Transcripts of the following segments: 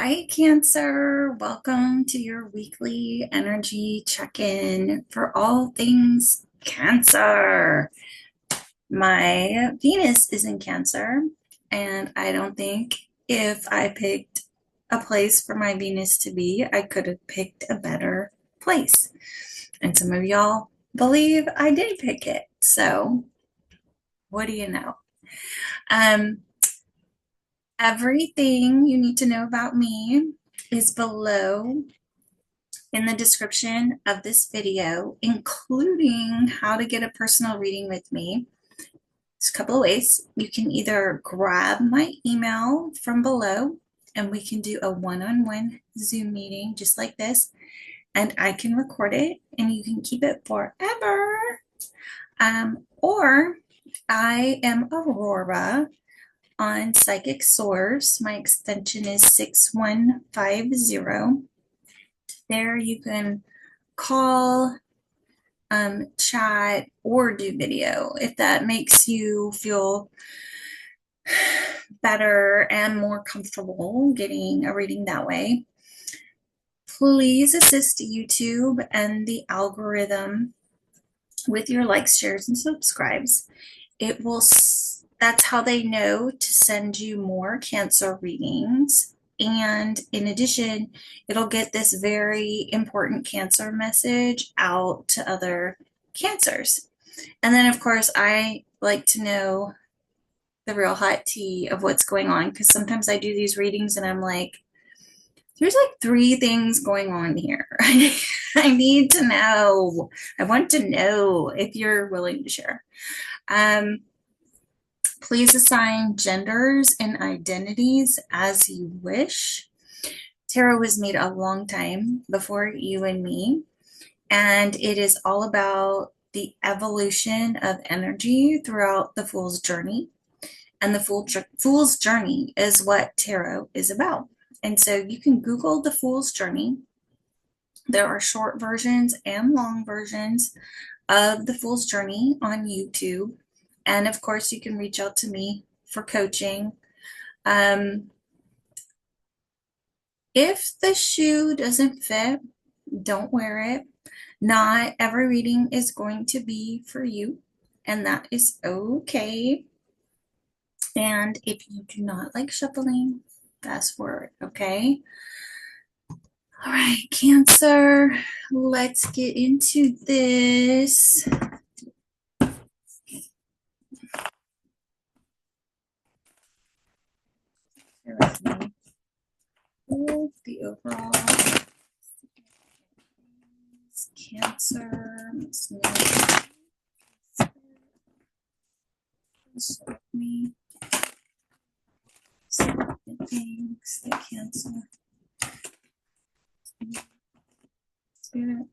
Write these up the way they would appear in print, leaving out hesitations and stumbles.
Hi, Cancer. Welcome to your weekly energy check-in for all things Cancer. My Venus is in Cancer, and I don't think if I picked a place for my Venus to be, I could have picked a better place. And some of y'all believe I did pick it. So, what do you know? Um, Everything you need to know about me is below in the description of this video, including how to get a personal reading with me. There's a couple of ways. You can either grab my email from below and we can do a one-on-one Zoom meeting just like this, and I can record it and you can keep it forever. Or I am Aurora on Psychic Source. My extension is 6150. There you can call, chat, or do video if that makes you feel better and more comfortable getting a reading that way. Please assist YouTube and the algorithm with your likes, shares, and subscribes. It will, that's how they know to send you more Cancer readings. And in addition, it'll get this very important Cancer message out to other Cancers. And then, of course, I like to know the real hot tea of what's going on, because sometimes I do these readings and I'm like, there's like three things going on here. I need to know. I want to know if you're willing to share. Um, Please assign genders and identities as you wish. Tarot was made a long time before you and me, and it is all about the evolution of energy throughout the Fool's journey. And the Fool's journey is what tarot is about. And so you can Google the Fool's journey. There are short versions and long versions of the Fool's journey on YouTube. And of course, you can reach out to me for coaching. Um, if the shoe doesn't fit, don't wear it. Not every reading is going to be for you, and that is okay. And if you do not like shuffling, fast forward, okay? All right, Cancer, let's get into this. Bear with me. With the overall Cancer, me things that Cancer Spirit.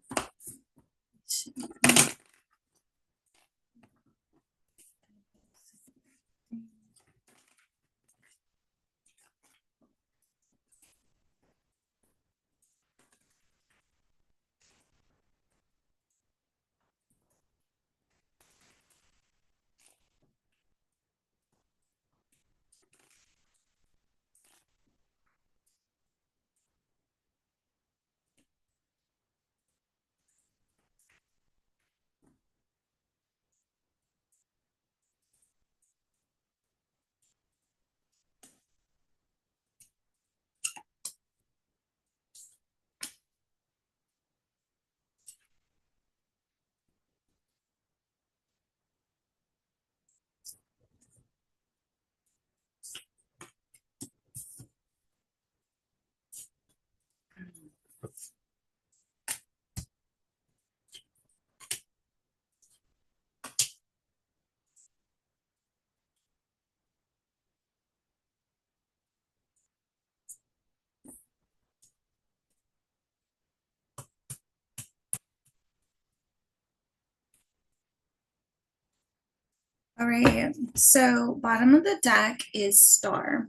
All right, so bottom of the deck is Star.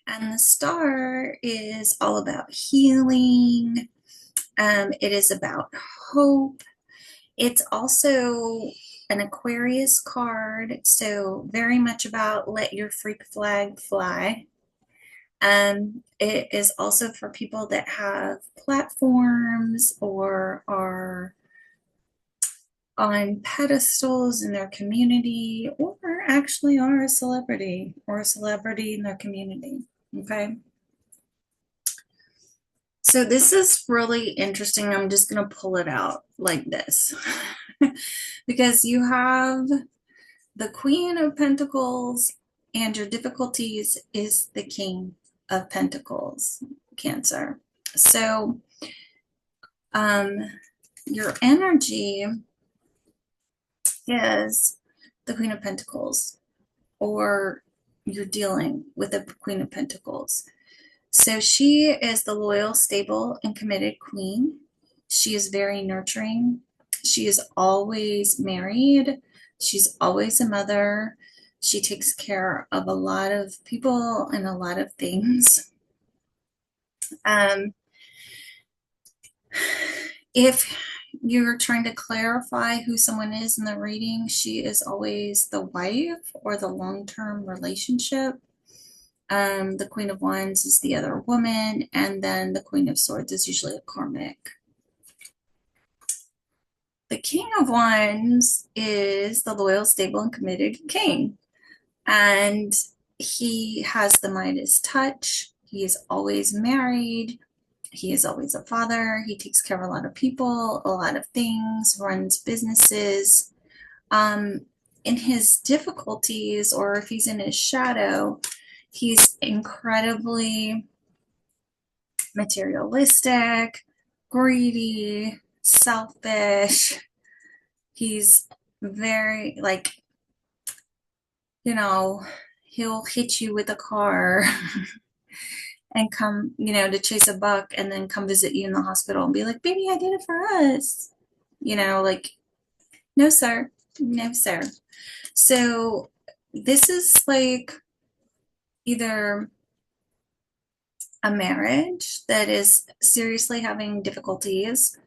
And the Star is all about healing. It is about hope. It's also an Aquarius card, so very much about let your freak flag fly. It is also for people that have platforms or are on pedestals in their community, or actually are a celebrity or a celebrity in their community. Okay. So this is really interesting. I'm just going to pull it out like this because you have the Queen of Pentacles, and your difficulties is the King of Pentacles, Cancer. So um, your energy is the Queen of Pentacles, or you're dealing with the Queen of Pentacles. So she is the loyal, stable, and committed queen. She is very nurturing. She is always married. She's always a mother. She takes care of a lot of people and a lot of things. Um, if you're trying to clarify who someone is in the reading, she is always the wife or the long-term relationship. The Queen of Wands is the other woman, and then the Queen of Swords is usually a karmic. The King of Wands is the loyal, stable, and committed king. And he has the Midas touch. He is always married. He is always a father. He takes care of a lot of people, a lot of things, runs businesses. In his difficulties, or if he's in his shadow, he's incredibly materialistic, greedy, selfish. He's very, like, he'll hit you with a car and come, to chase a buck, and then come visit you in the hospital and be like, baby, I did it for us. Like, no, sir. No, sir. So this is like either a marriage that is seriously having difficulties,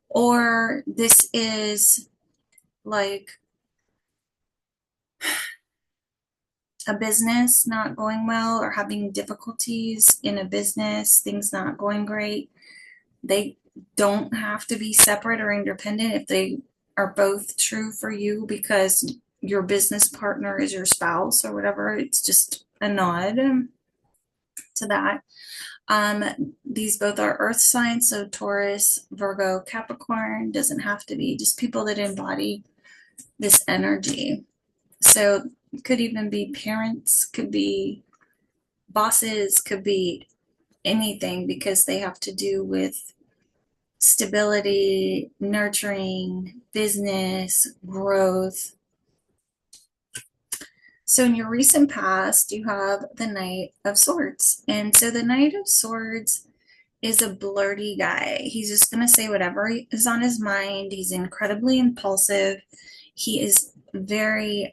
or this is like a business not going well, or having difficulties in a business, things not going great. They don't have to be separate or independent if they are both true for you, because your business partner is your spouse or whatever. It's just a nod to that. These both are earth signs, so Taurus, Virgo, Capricorn. Doesn't have to be, just people that embody this energy. So it could even be parents, could be bosses, could be anything, because they have to do with stability, nurturing, business, growth. So in your recent past, you have the Knight of Swords. And so the Knight of Swords is a blurty guy. He's just going to say whatever is on his mind. He's incredibly impulsive. He is very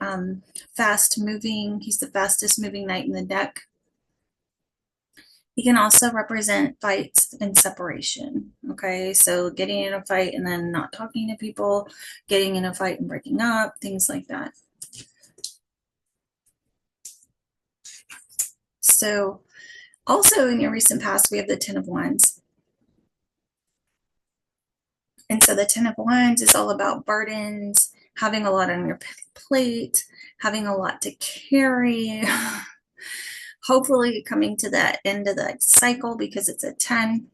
fast moving. He's the fastest moving knight in the deck. He can also represent fights and separation. Okay, so getting in a fight and then not talking to people, getting in a fight and breaking up, things like that. So also in your recent past, we have the Ten of Wands. And so the Ten of Wands is all about burdens, having a lot on your plate, having a lot to carry. Hopefully coming to that end of the cycle, because it's a 10.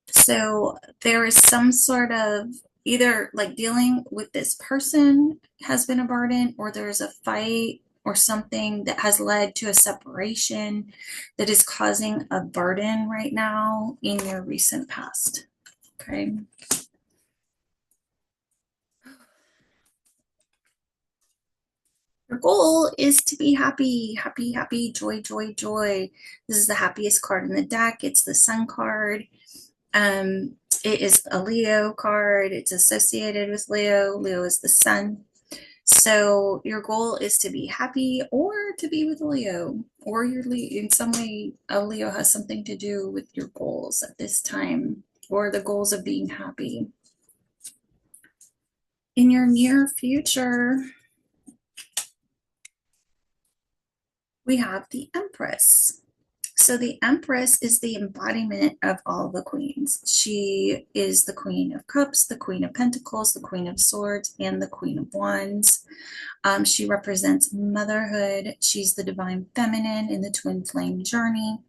So there is some sort of either like dealing with this person has been a burden, or there's a fight or something that has led to a separation that is causing a burden right now in your recent past. Okay. Your goal is to be happy, happy, happy, joy, joy, joy. This is the happiest card in the deck. It's the Sun card. It is a Leo card. It's associated with Leo. Leo is the sun. So your goal is to be happy, or to be with Leo, or in some way a Leo has something to do with your goals at this time, or the goals of being happy. In your near future, We have the Empress. So the Empress is the embodiment of all the queens. She is the Queen of Cups, the Queen of Pentacles, the Queen of Swords, and the Queen of Wands. She represents motherhood. She's the divine feminine in the twin flame journey.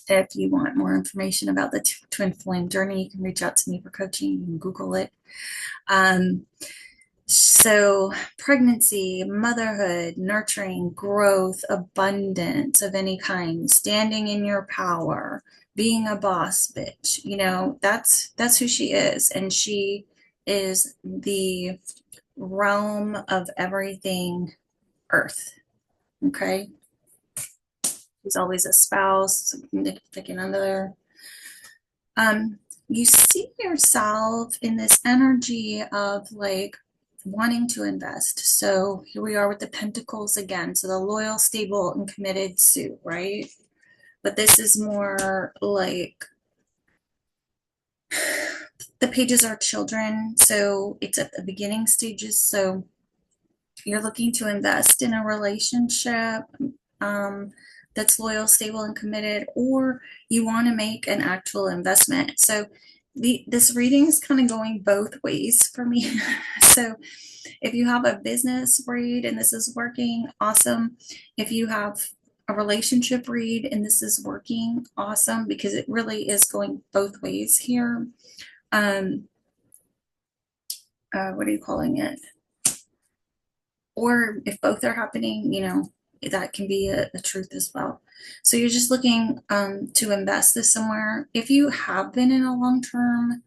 If you want more information about the twin flame journey, you can reach out to me for coaching. You can Google it. Um, so, pregnancy, motherhood, nurturing, growth, abundance of any kind, standing in your power, being a boss bitch, that's who she is. And she is the realm of everything earth. Okay. She's always a spouse, significant other. You see yourself in this energy of like wanting to invest. So here we are with the Pentacles again. So the loyal, stable, and committed suit, right? But this is more like the pages are children. So it's at the beginning stages. So you're looking to invest in a relationship that's loyal, stable, and committed, or you want to make an actual investment. So this reading is kind of going both ways for me. So if you have a business read and this is working, awesome. If you have a relationship read and this is working, awesome, because it really is going both ways here. What are you calling it? Or if both are happening, that can be a truth as well. So you're just looking to invest this somewhere. If you have been in a long-term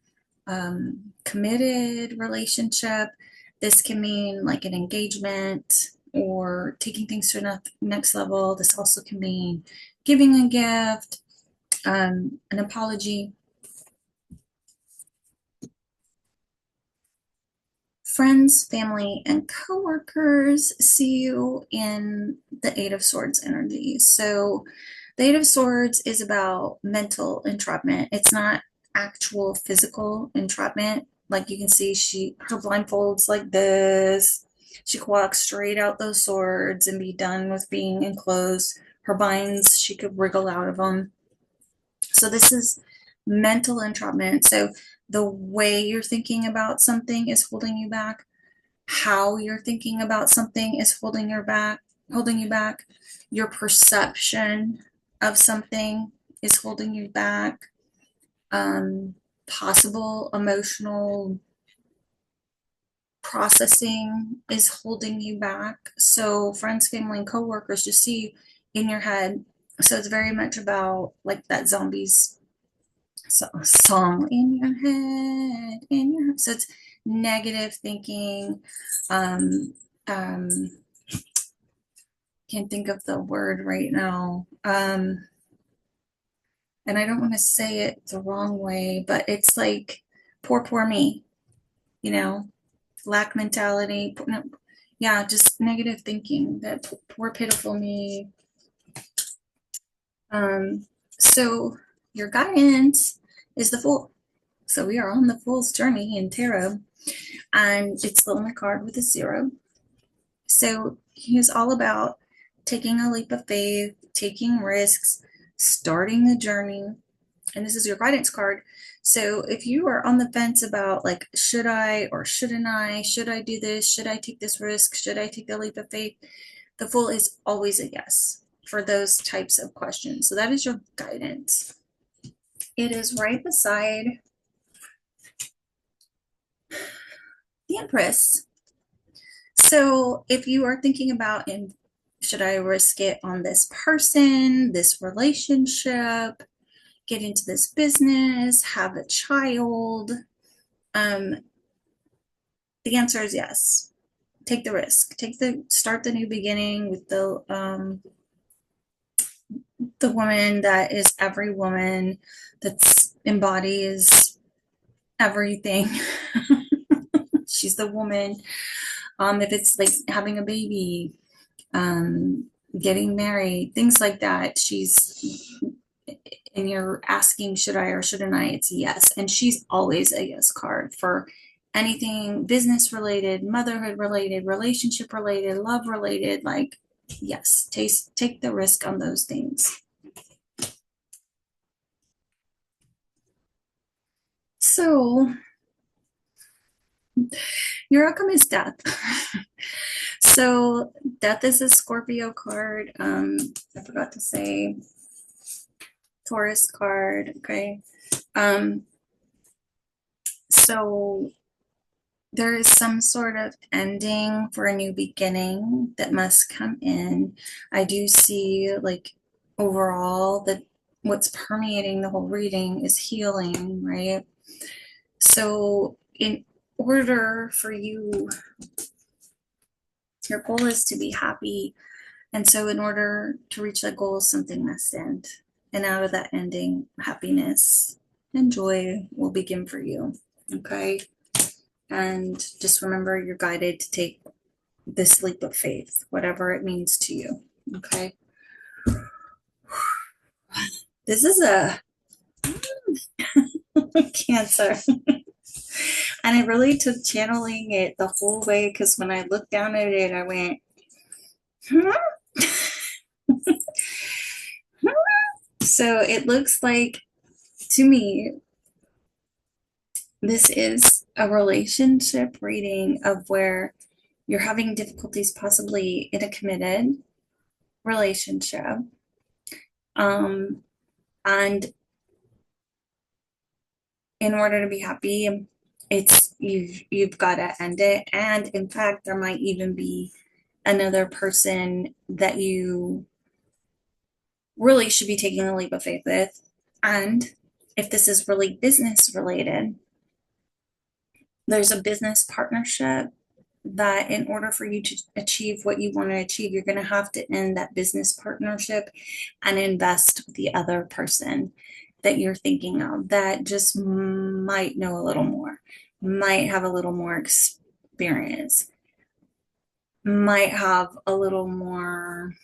committed relationship, this can mean like an engagement or taking things to a next level. This also can mean giving a gift, an apology. Friends, family, and coworkers see you in the Eight of Swords energy. So the Eight of Swords is about mental entrapment. It's not actual physical entrapment. Like you can see, her blindfolds like this. She could walk straight out those swords and be done with being enclosed. Her binds, she could wriggle out of them. So this is mental entrapment. So the way you're thinking about something is holding you back. How you're thinking about something is holding you back. Your perception of something is holding you back. Possible emotional processing is holding you back. So friends, family, and coworkers just see in your head. So it's very much about like that zombies song in your head. So it's negative thinking. Um, can't think of the word right now. And I don't want to say it the wrong way, but it's like poor me, you know, lack mentality. No, yeah, just negative thinking, that poor pitiful me. So your guidance is the Fool. So we are on the Fool's journey in tarot, and it's the only card with a 0. So he's all about taking a leap of faith, taking risks, starting the journey. And this is your guidance card. So if you are on the fence about like, should I or shouldn't I? Should I do this? Should I take this risk? Should I take the leap of faith? The Fool is always a yes for those types of questions. So that is your guidance. It is right beside the Empress. So if you are thinking about, should I risk it on this person, this relationship, get into this business, have a child? The answer is yes. Take the risk. Start the new beginning with the woman that is every woman, that's embodies everything. She's the woman. If it's like having a baby, getting married, things like that, and you're asking, should I or shouldn't I? It's yes. And she's always a yes card for anything business related, motherhood related, relationship related, love related. Like Yes, take the risk on those things. So your outcome is death. So death is a Scorpio card. I forgot to say Taurus card. Okay. Um, so there is some sort of ending for a new beginning that must come in. I do see like overall that what's permeating the whole reading is healing, right? So in order for you, your goal is to be happy. And so in order to reach that goal, something must end. And out of that ending, happiness and joy will begin for you. Okay. And just remember you're guided to take this leap of faith, whatever it means to you. Okay. This is a Cancer. And I really took channeling it the whole way because when I looked down at it, I went, hmm? So it looks like to me, this is a relationship reading of where you're having difficulties possibly in a committed relationship. Um, and in order to be happy, it's you've got to end it. And in fact, there might even be another person that you really should be taking a leap of faith with. And if this is really business related, there's a business partnership that in order for you to achieve what you want to achieve, you're going to have to end that business partnership and invest with the other person that you're thinking of that just might know a little more, might have a little more experience, might have a little more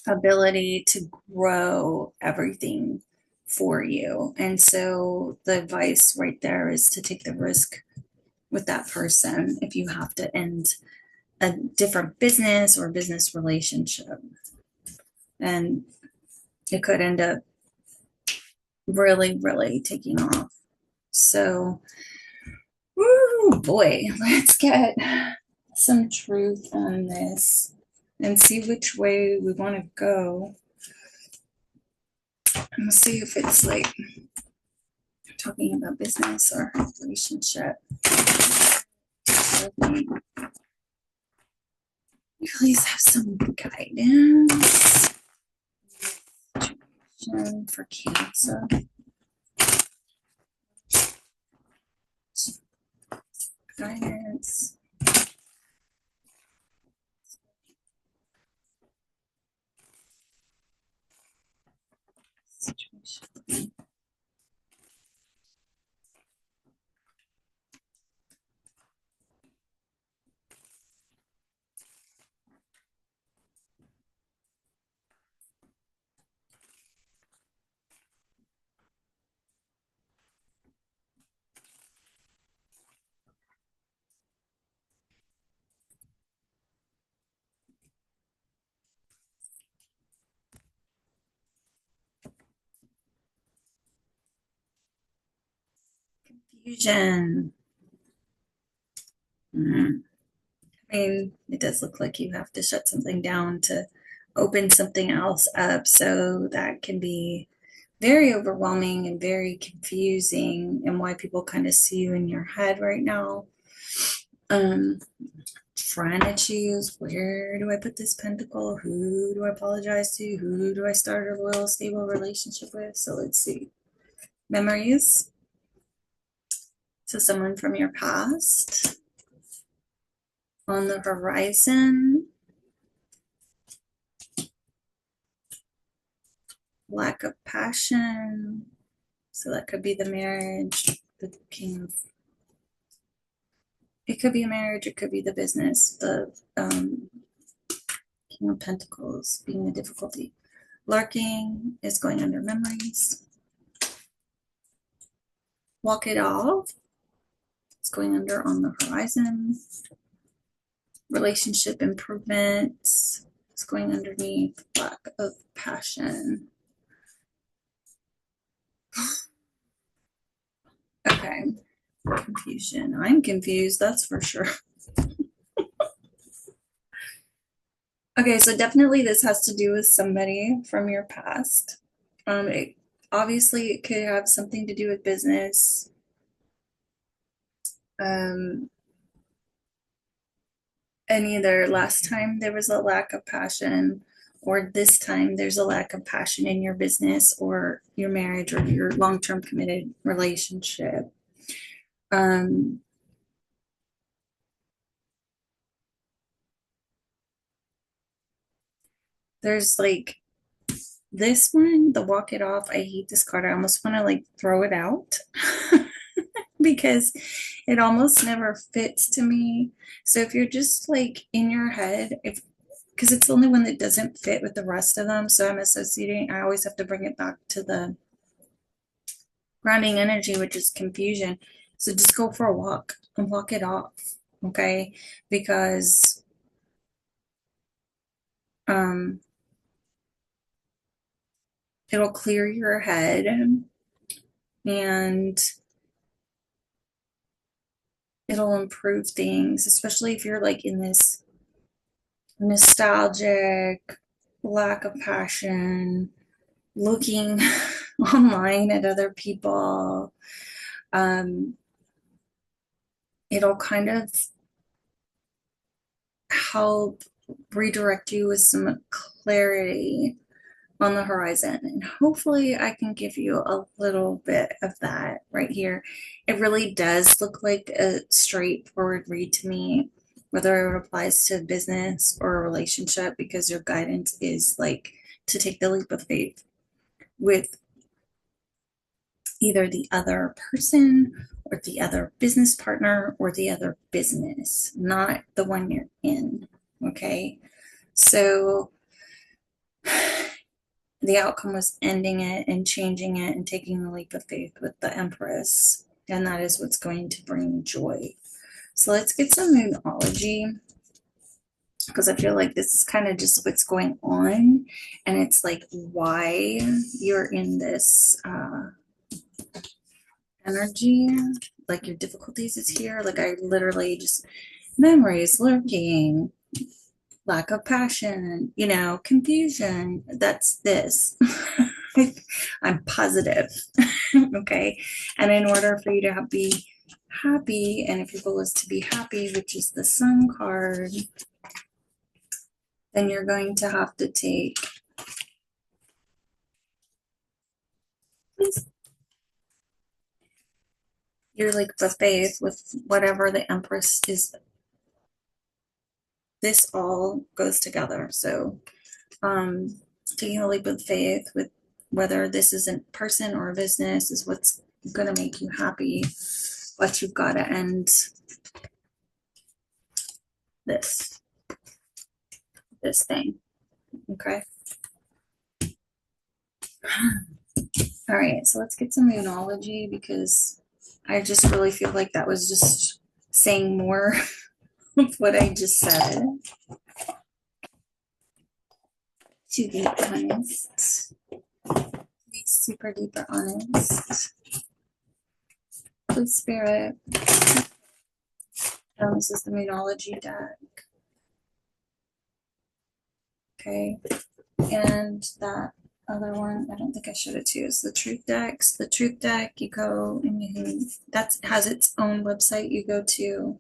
ability to grow everything for you. And so the advice right there is to take the risk with that person if you have to end a different business or business relationship. And it could end up really, really taking off. So, woo, boy, let's get some truth on this and see which way we want to go. And see if it's like talking about business or relationship. Please have some guidance for Cancer. Guidance. Situation. Confusion. I mean, it does look like you have to shut something down to open something else up. So that can be very overwhelming and very confusing, and why people kind of see you in your head right now. Trying to choose, where do I put this pentacle? Who do I apologize to? Who do I start a loyal, stable relationship with? So let's see. Memories. So someone from your past. On the horizon. Lack of passion. So that could be the marriage, the king of, it could be a marriage, it could be the business, the king of pentacles being the difficulty. Lurking is going under memories. Walk it off. It's going under on the horizon. relationship improvements. It's going underneath lack of passion. Okay, confusion. I'm confused, that's for sure. Okay, so definitely this has to do with somebody from your past. Obviously, it could have something to do with business. Um, and either last time there was a lack of passion, or this time there's a lack of passion in your business or your marriage or your long-term committed relationship. Um, there's like this one, the walk it off. I hate this card. I almost want to like throw it out because it almost never fits to me. So if you're just like in your head, if because it's the only one that doesn't fit with the rest of them, so I'm associating, I always have to bring it back to the grounding energy, which is confusion. So just go for a walk and walk it off, okay? Because um it'll clear your head and it'll improve things, especially if you're like in this nostalgic lack of passion, looking online at other people. Um, it'll kind of help redirect you with some clarity on the horizon. And hopefully, I can give you a little bit of that right here. It really does look like a straightforward read to me, whether it applies to business or a relationship, because your guidance is like to take the leap of faith with either the other person or the other business partner or the other business, not the one you're in. Okay. So the outcome was ending it and changing it and taking the leap of faith with the Empress. And that is what's going to bring joy. So let's get some moonology, because I feel like this is kind of just what's going on. And it's like why you're in this energy, like your difficulties is here. Like I literally just memories lurking, lack of passion, confusion. That's this. I'm positive. Okay. And in order for you to be happy, and if your goal is to be happy, which is the Sun card, then you're going to have to take your like the faith with whatever the Empress is. This all goes together. So taking a leap of faith with whether this is a person or a business is what's going to make you happy, but you've got to end this thing. Okay. All right, so let's get some moonology, because I just really feel like that was just saying more of what I just said. To be honest, be super duper honest. Please, Spirit. This is the moonology deck. Okay. And that other one, I don't think I showed it to you, is the Truth decks. The Truth deck, you go and you can, that has its own website. You go to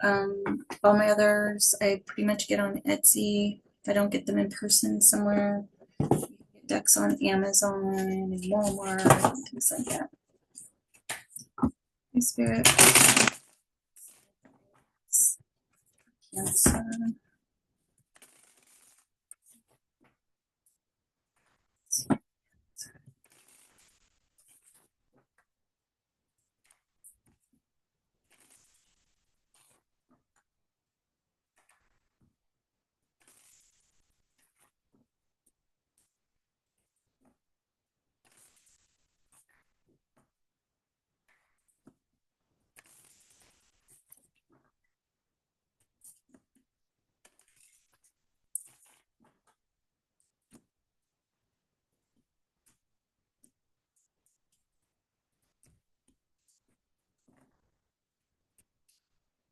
all my others, I pretty much get on Etsy. If I don't get them in person somewhere, you can get decks on Amazon and Walmart and things like that. My Spirit. Cancer.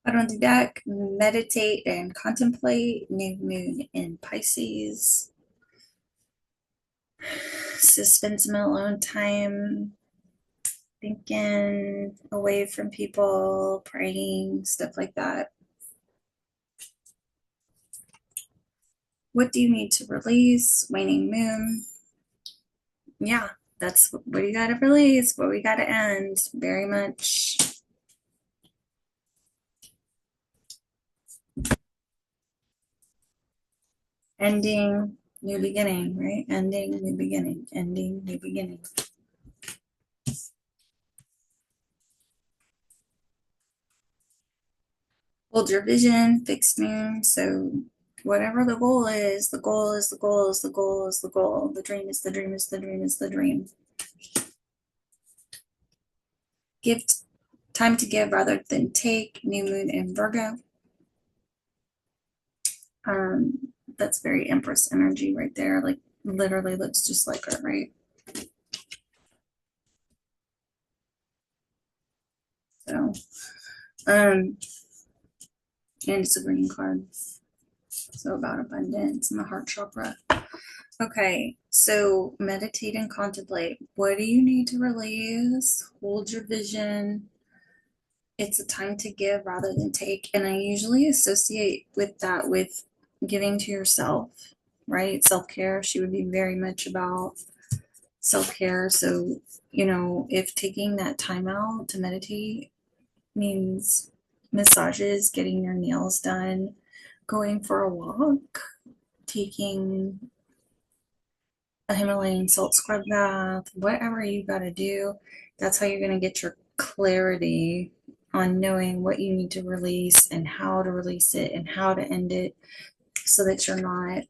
Bottom of the deck, meditate and contemplate. New moon in Pisces. Spend some alone time, thinking, away from people, praying, stuff like that. What do you need to release? Waning moon. Yeah, that's what you got to release, what we got to end. Very much. Ending, new beginning, right? Ending, new beginning. Ending, new beginning. Hold your vision, fixed moon. So whatever the goal is, the goal is the goal is the goal is the goal. The dream is the dream is the dream is the dream. Give time to give rather than take. New moon in Virgo. That's very Empress energy right there. Like literally looks just like her, right? So, and it's a green card. So about abundance and the heart chakra. Okay, so meditate and contemplate. What do you need to release? Hold your vision. It's a time to give rather than take. And I usually associate with that with giving to yourself, right? Self-care. She would be very much about self-care. So, if taking that time out to meditate means massages, getting your nails done, going for a walk, taking a Himalayan salt scrub bath, whatever you got to do, that's how you're going to get your clarity on knowing what you need to release and how to release it and how to end it so that you're not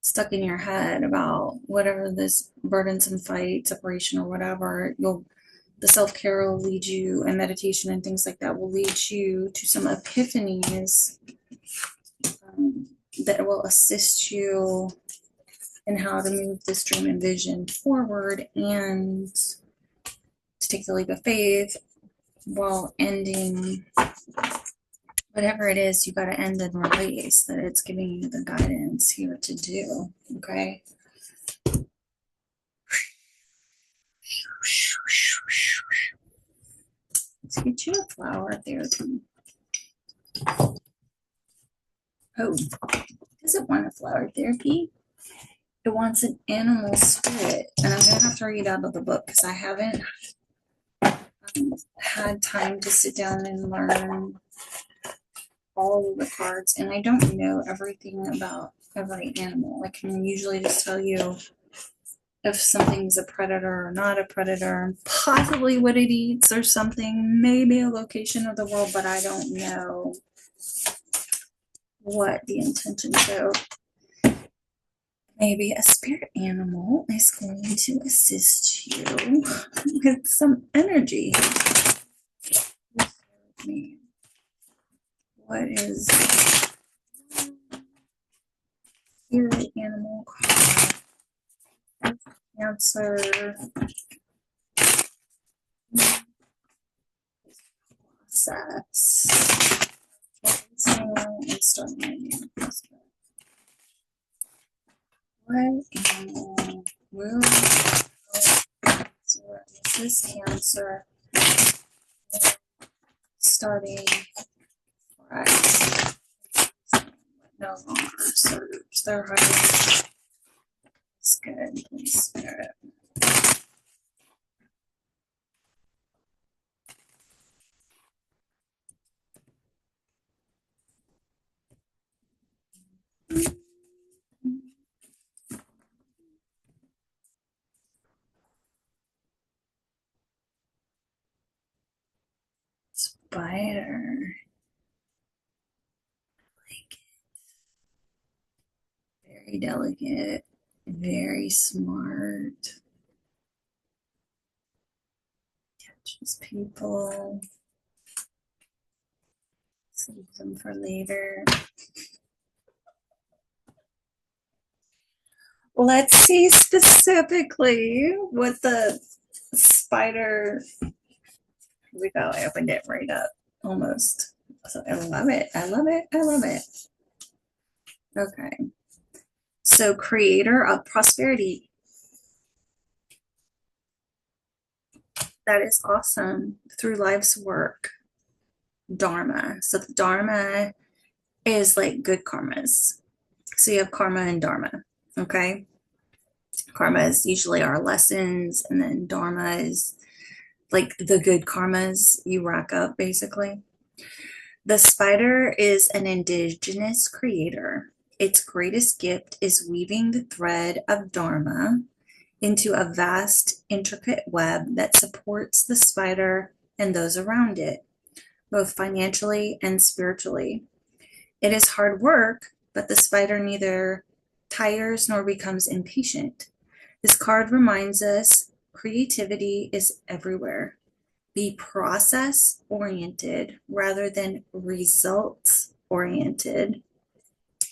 stuck in your head about whatever this burdensome fight, separation, or whatever. The self-care will lead you, and meditation and things like that will lead you to some epiphanies that will assist you in how to move this dream and vision forward and to take the leap of faith while ending whatever it is you got to end and release, that it's giving you the guidance here to do. Okay. Let's get you a flower therapy. Oh, does it want a flower therapy? It wants an animal spirit. And I'm going to have to read out of the book because I haven't had time to sit down and learn all of the cards. And I don't know everything about every animal. I can usually just tell you if something's a predator or not a predator, possibly what it eats or something, maybe a location of the world, but I don't know what the intentions are. Maybe a spirit animal is going to assist you with some energy. What is spirit animal called? Cancer. Process. And start my new process. What animal will this cancer starting right no longer serves their highest good, please spirit. Spider. Like very delicate, very smart. Catches people. Save them for later. Let's see specifically what the spider. Here we go. I opened it right up almost. So I love it. I love it. I love it. Okay. So, creator of prosperity. That is awesome. Through life's work, dharma. So, the dharma is like good karmas. So, you have karma and dharma. Okay. Karma is usually our lessons, and then dharma is like the good karmas you rack up, basically. The spider is an indigenous creator. Its greatest gift is weaving the thread of dharma into a vast, intricate web that supports the spider and those around it, both financially and spiritually. It is hard work, but the spider neither tires nor becomes impatient. This card reminds us creativity is everywhere. Be process oriented rather than results oriented.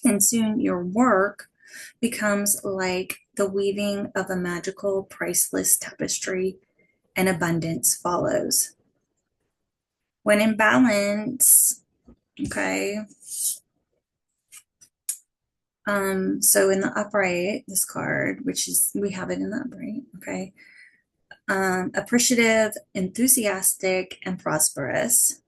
And soon your work becomes like the weaving of a magical, priceless tapestry, and abundance follows. When in balance, okay. So in the upright, this card, which is, we have it in the upright, okay. Appreciative, enthusiastic, and prosperous.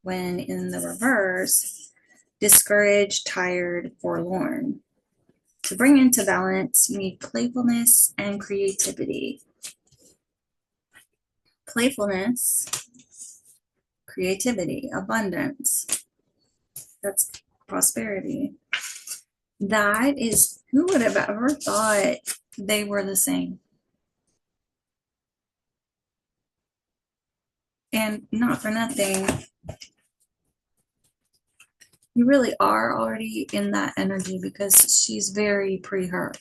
When in the reverse, discouraged, tired, forlorn. To bring into balance, you need playfulness and creativity. Playfulness, creativity, abundance. That's prosperity. That is, who would have ever thought they were the same? And not for nothing, you really are already in that energy because she's very pre-her.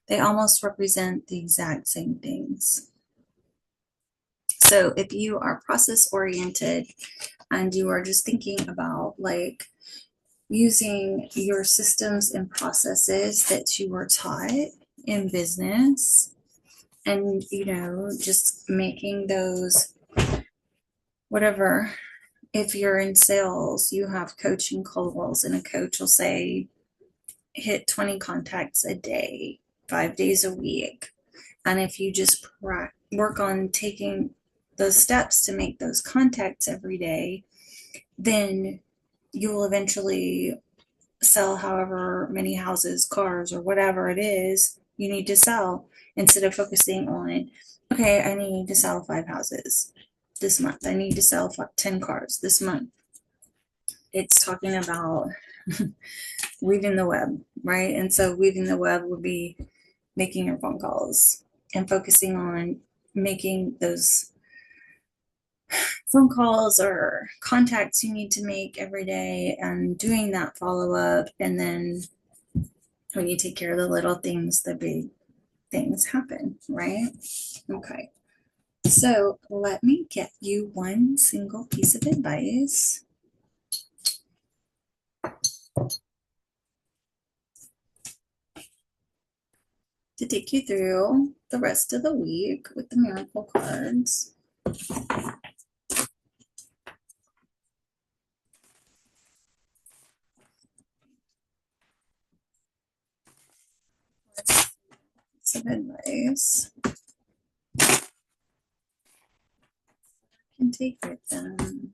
They almost represent the exact same things. So if you are process oriented and you are just thinking about like using your systems and processes that you were taught in business and, you know, just making those, whatever. If you're in sales, you have coaching calls, and a coach will say, hit 20 contacts a day, 5 days a week. And if you just work on taking those steps to make those contacts every day, then you will eventually sell however many houses, cars, or whatever it is you need to sell, instead of focusing on, okay, I need to sell 5 houses this month. I need to sell 10 cars this month. It's talking about weaving the web, right? And so weaving the web would be making your phone calls and focusing on making those phone calls or contacts you need to make every day and doing that follow up. And then when you take care of the little things, the big things happen, right? Okay. So let me get you one single piece of advice. To take you through the rest of the week with the miracle cards. Some advice can take with them.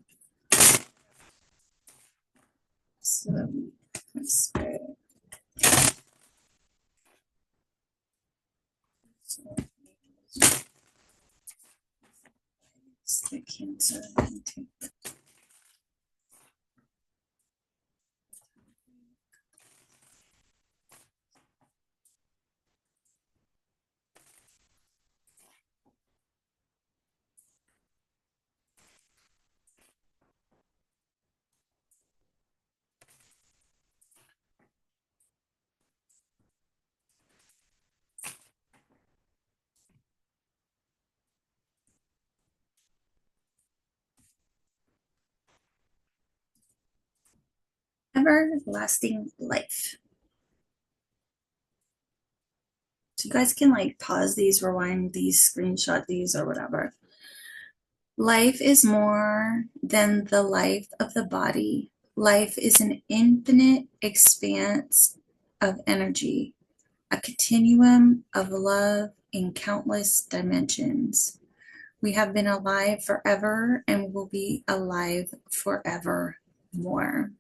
So let's go. So the Cancer and take everlasting life. So you guys can like pause these, rewind these, screenshot these, or whatever. Life is more than the life of the body. Life is an infinite expanse of energy, a continuum of love in countless dimensions. We have been alive forever and will be alive forever more.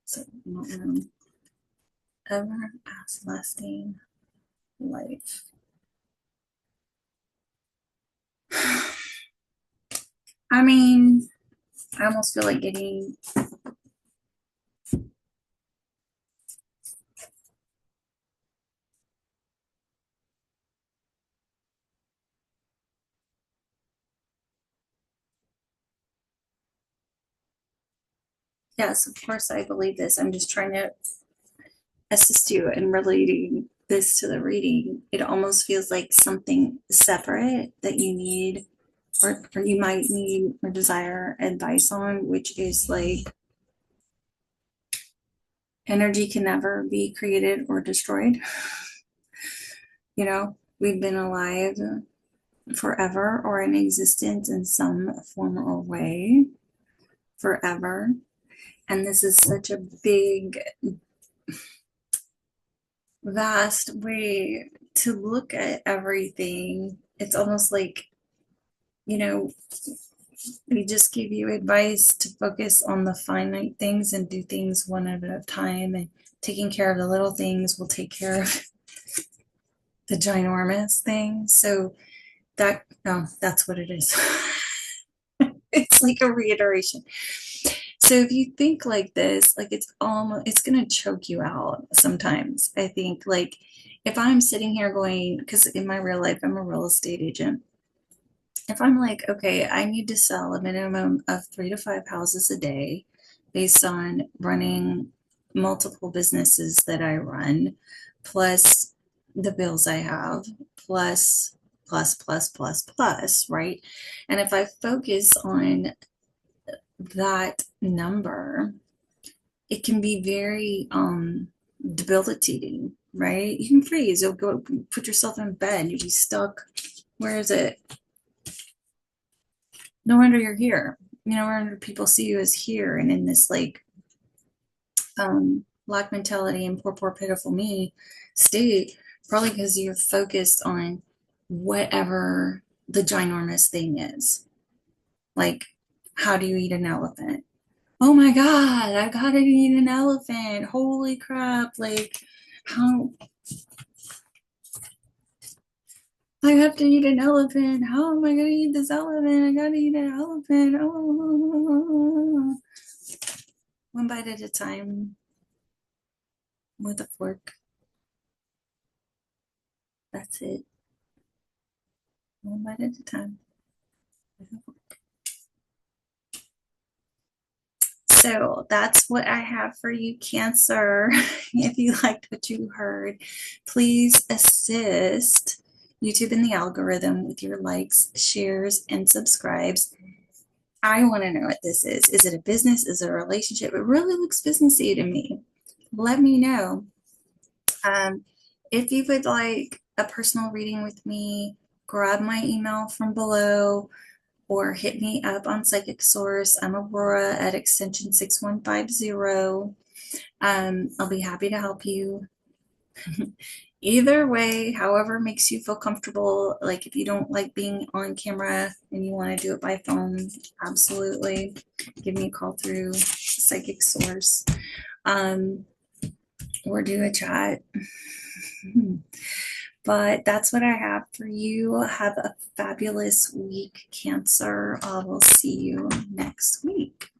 So, everlasting life. I mean, I almost feel like getting yes, of course I believe this. I'm just trying to assist you in relating this to the reading. It almost feels like something separate that you need or you might need or desire advice on, which is like energy can never be created or destroyed. You know, we've been alive forever or in existence in some form or way forever. And this is such a big, vast way to look at everything. It's almost like, you know, we just give you advice to focus on the finite things and do things one at a time. And taking care of the little things will take care of the ginormous things. So that, no, that's what it is. It's like a reiteration. So if you think like this, like it's gonna choke you out sometimes. I think like if I'm sitting here going, because in my real life, I'm a real estate agent. If I'm like, okay, I need to sell a minimum of 3 to 5 houses a day based on running multiple businesses that I run, plus the bills I have, plus, right? And if I focus on that number, it can be very debilitating, right? You can freeze, you'll go put yourself in bed, you'll be stuck. Where is it? No wonder you're here. You know, wonder people see you as here and in this like black mentality and poor pitiful me state, probably because you're focused on whatever the ginormous thing is. Like, how do you eat an elephant? Oh my God, I gotta eat an elephant. Holy crap. Like, how I have to eat an elephant. How am I gonna eat this elephant? I gotta eat an elephant. Oh, one bite at a time with a fork. That's it. One bite at a time. So that's what I have for you, Cancer. If you liked what you heard, please assist YouTube in the algorithm with your likes, shares, and subscribes. I want to know what this is. Is it a business? Is it a relationship? It really looks businessy to me. Let me know. Um, if you would like a personal reading with me, grab my email from below or hit me up on Psychic Source. I'm Aurora at extension 6150. I'll be happy to help you. Either way, however makes you feel comfortable. Like if you don't like being on camera and you want to do it by phone, absolutely. Give me a call through Psychic Source or do a chat. But that's what I have for you. Have a fabulous week, Cancer. I will see you next week.